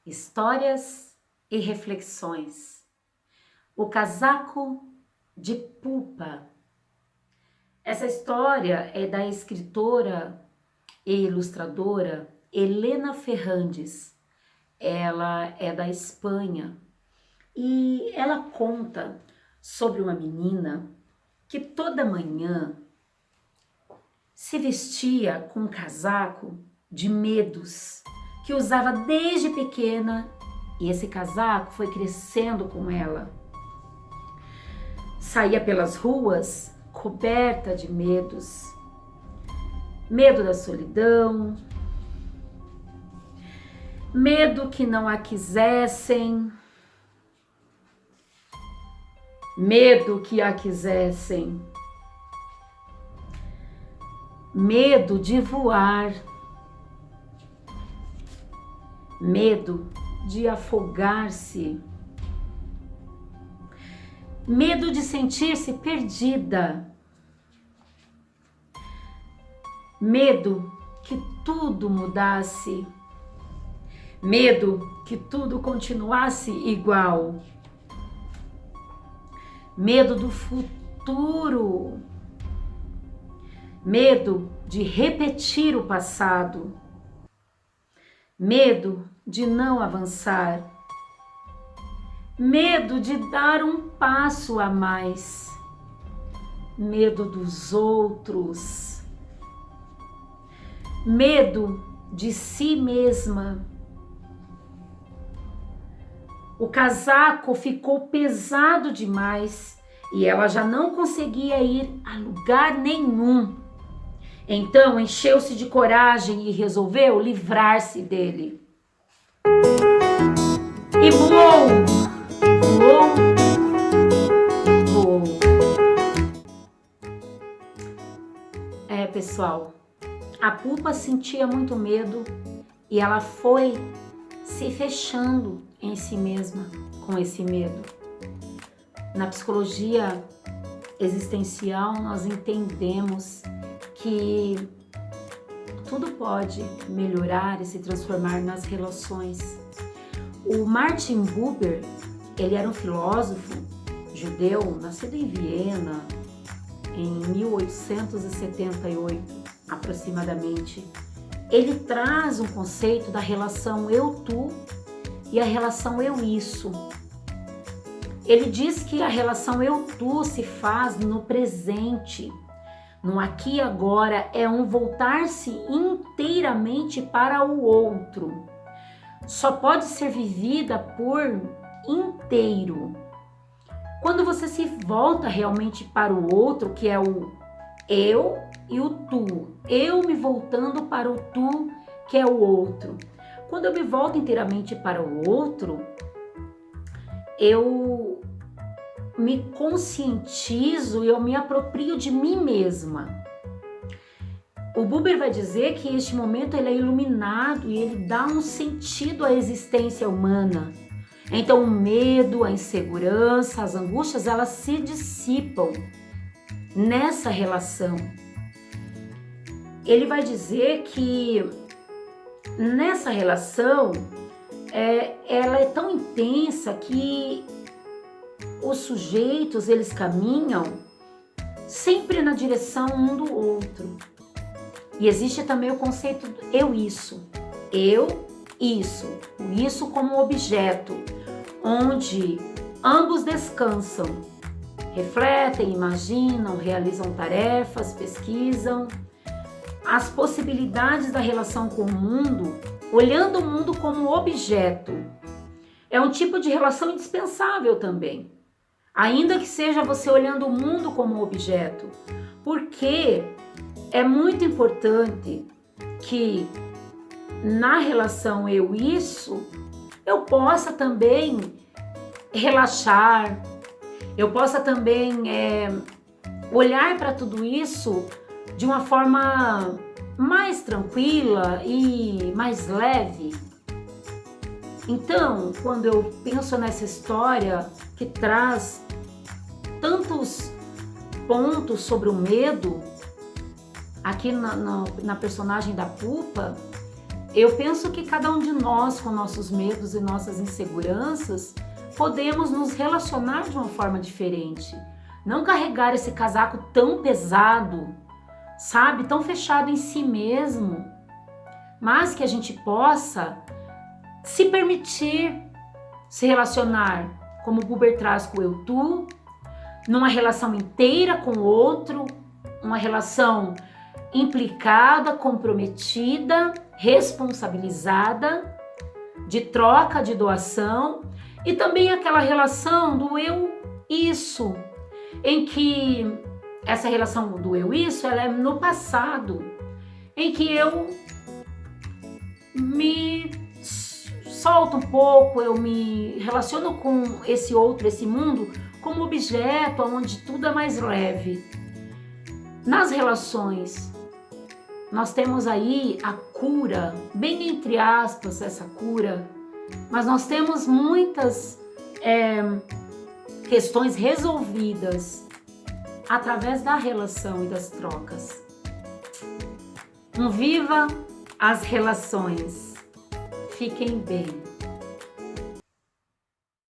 Histórias e reflexões. O casaco de Pupa. Essa história é da escritora e ilustradora Helena Ferrandis. Ela é da Espanha e ela conta sobre uma menina que toda manhã se vestia com um casaco de medos que usava desde pequena, e esse casaco foi crescendo com ela. Saía pelas ruas coberta de medos. Medo da solidão, medo que não a quisessem, medo que a quisessem, medo de voar, medo de afogar-se, medo de sentir-se perdida, medo que tudo mudasse, medo que tudo continuasse igual, medo do futuro, medo de repetir o passado, medo de não avançar, medo de dar um passo a mais, medo dos outros, medo de si mesma. O casaco ficou pesado demais e ela já não conseguia ir a lugar nenhum. Então encheu-se de coragem e resolveu livrar-se dele. E voou, voou, voou. Pessoal, a Pupa sentia muito medo e ela foi se fechando em si mesma com esse medo. Na psicologia existencial, nós entendemos que tudo pode melhorar e se transformar nas relações. O Martin Buber, ele era um filósofo judeu, nascido em Viena em 1878, aproximadamente. Ele traz um conceito da relação eu-tu e a relação eu-isso. Ele diz que a relação eu-tu se faz no presente, no aqui e agora, é um voltar-se inteiramente para o outro. Só pode ser vivida por inteiro. Quando você se volta realmente para o outro, que é o eu e o tu. Eu me voltando para o tu, que é o outro. Quando eu me volto inteiramente para o outro, eu me conscientizo e eu me aproprio de mim mesma. O Buber vai dizer que este momento ele é iluminado e ele dá um sentido à existência humana. Então o medo, a insegurança, as angústias, elas se dissipam nessa relação. Ele vai dizer que nessa relação ela é tão intensa que os sujeitos, eles caminham sempre na direção um do outro. E existe também o conceito do eu-isso. Eu, isso. O isso como objeto, onde ambos descansam, refletem, imaginam, realizam tarefas, pesquisam as possibilidades da relação com o mundo, olhando o mundo como objeto. É um tipo de relação indispensável também, ainda que seja você olhando o mundo como objeto, porque é muito importante que na relação eu-isso eu possa também relaxar, eu possa também olhar para tudo isso de uma forma mais tranquila e mais leve. Então, quando eu penso nessa história que traz tantos pontos sobre o medo, aqui na personagem da Pupa, eu penso que cada um de nós, com nossos medos e nossas inseguranças, podemos nos relacionar de uma forma diferente. Não carregar esse casaco tão pesado, sabe? Tão fechado em si mesmo, mas que a gente possa se permitir se relacionar, como o Buber traz com o eu-tu, numa relação inteira com o outro, uma relação implicada, comprometida, responsabilizada, de troca, de doação, e também aquela relação do eu-isso, em que essa relação do eu-isso, ela é no passado, em que eu me solto um pouco, eu me relaciono com esse outro, esse mundo, como objeto, onde tudo é mais leve. Nas relações, nós temos aí a cura, bem entre aspas essa cura, mas nós temos muitas questões resolvidas através da relação e das trocas. Viva as relações! Fiquem bem!